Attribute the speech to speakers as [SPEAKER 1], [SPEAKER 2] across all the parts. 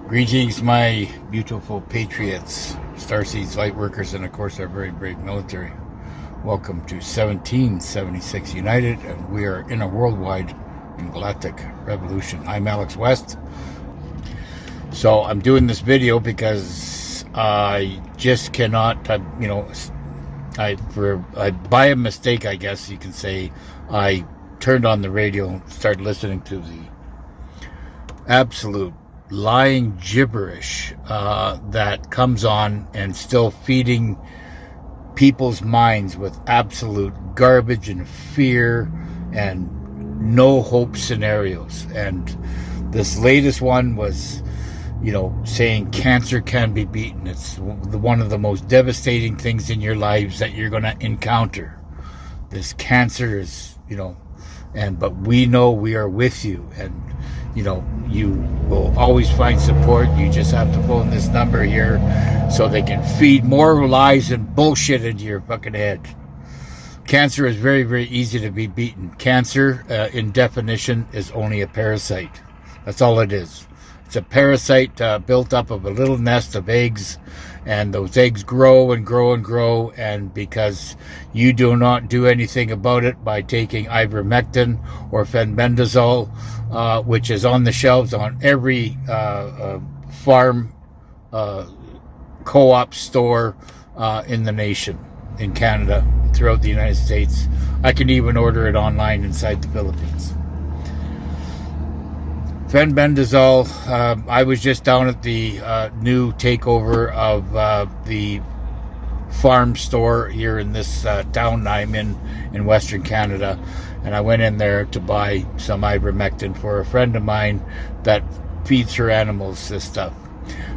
[SPEAKER 1] Greetings, my beautiful patriots, starseeds, light workers, and of course our very brave military. Welcome to 1776 United, and we are in a worldwide and galactic revolution. I'm Alex West. So I'm doing this video because I just cannot, by a mistake, I guess you can say, I turned on the radio and started listening to the absolute lying gibberish that comes on and still feeding people's minds with absolute garbage and fear and no hope scenarios. And this latest one was, saying cancer can be beaten. It's one of the most devastating things in your lives that you're going to encounter. This cancer is, but we know we are with you, and you will always find support. You just have to phone this number here so they can feed more lies and bullshit into your fucking head. Cancer is very, very easy to be beaten. Cancer, in definition, is only a parasite. That's all it is. It's a parasite built up of a little nest of eggs, and those eggs grow and grow and grow, and because you do not do anything about it by taking ivermectin or fenbendazole, which is on the shelves on every farm co-op store in the nation, in Canada, throughout the United States. I can even order it online inside the Philippines. Fenbendazole, I was just down at the new takeover of the farm store here in this town I'm in Western Canada, and I went in there to buy some ivermectin for a friend of mine that feeds her animals this stuff.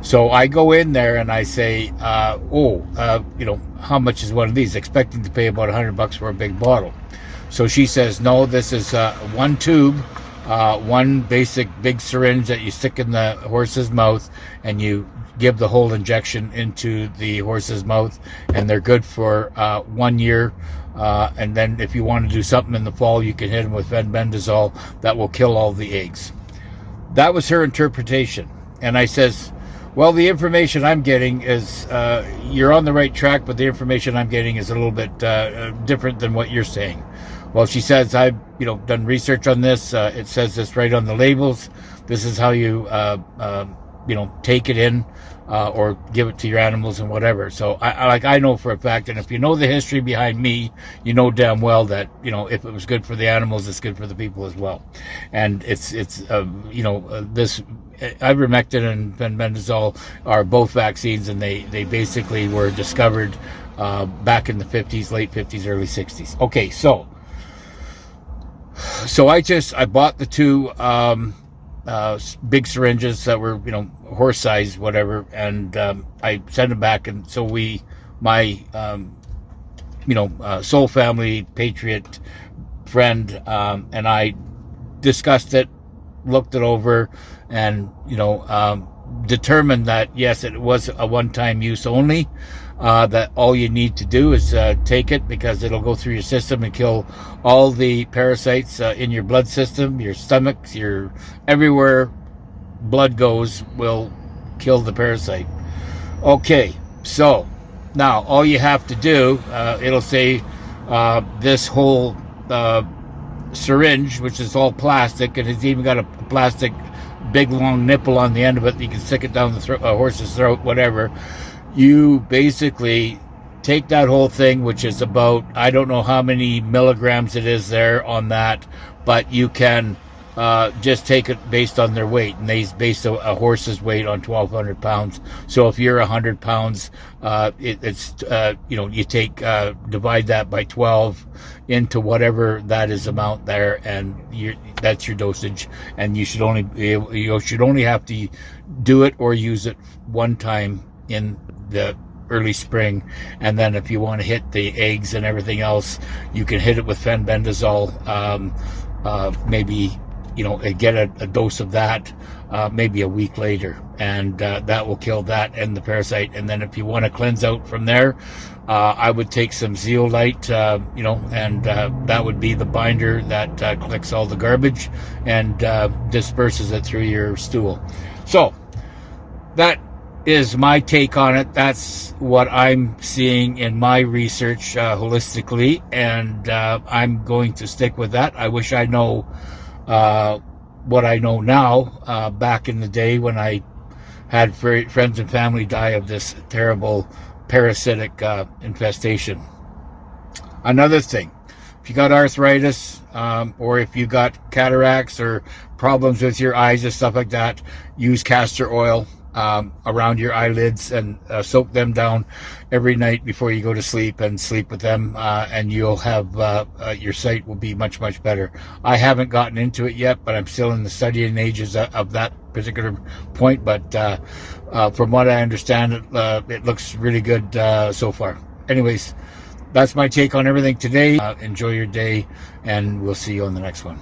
[SPEAKER 1] So I go in there and I say, how much is one of these? Expecting to pay about $100 for a big bottle. So she says, no, this is one tube. One basic big syringe that you stick in the horse's mouth, and you give the whole injection into the horse's mouth, and they're good for 1 year. And then if you want to do something in the fall, you can hit them with fenbendazole. That will kill all the eggs. That was her interpretation. And I says, well, the information I'm getting is, you're on the right track, but the information I'm getting is a little bit different than what you're saying. Well, she says, I've done research on this. It says this right on the labels. This is how you take it in or give it to your animals and whatever. So I know for a fact, and if you know the history behind me, you know damn well that if it was good for the animals, it's good for the people as well. And it's this ivermectin and fenbendazole are both vaccines, and they basically were discovered back in the 50s, late 50s, early 60s. Okay, so I bought the two big syringes that were horse size, whatever, and I sent them back. And so my soul family patriot friend and I discussed it, looked it over, and determined that yes, it was a one-time use only. That all you need to do is take it, because it'll go through your system and kill all the parasites in your blood system, your stomachs, your everywhere blood goes will kill the parasite. Okay, so now all you have to do, it'll say this whole syringe, which is all plastic, and it's even got a plastic big long nipple on the end of it. You can stick it down the horse's throat, whatever. You basically take that whole thing, which is about, I don't know how many milligrams it is there on that, but you can just take it based on their weight, and they base a horse's weight on 1,200 pounds. So if you're 100 pounds, you take divide that by 12 into whatever that is amount there, and that's your dosage. And you should only have to do it or use it one time in the early spring, and then if you want to hit the eggs and everything else, you can hit it with fenbendazole. Maybe get a dose of that maybe a week later, and that will kill that and the parasite. And then if you want to cleanse out from there, I would take some zeolite, and that would be the binder that collects all the garbage and disperses it through your stool. So that is my take on it. That's what I'm seeing in my research holistically, and I'm going to stick with that. I wish I know what I know now back in the day when I had friends and family die of this terrible parasitic infestation. Another thing, if you got arthritis or if you got cataracts or problems with your eyes and stuff like that, use castor oil around your eyelids and soak them down every night before you go to sleep, and sleep with them, and you'll have your sight will be much, much better. I haven't gotten into it yet, but I'm still in the studying ages of that particular point, but from what I understand, it looks really good so far. Anyways, that's my take on everything today. Enjoy your day, and we'll see you on the next one.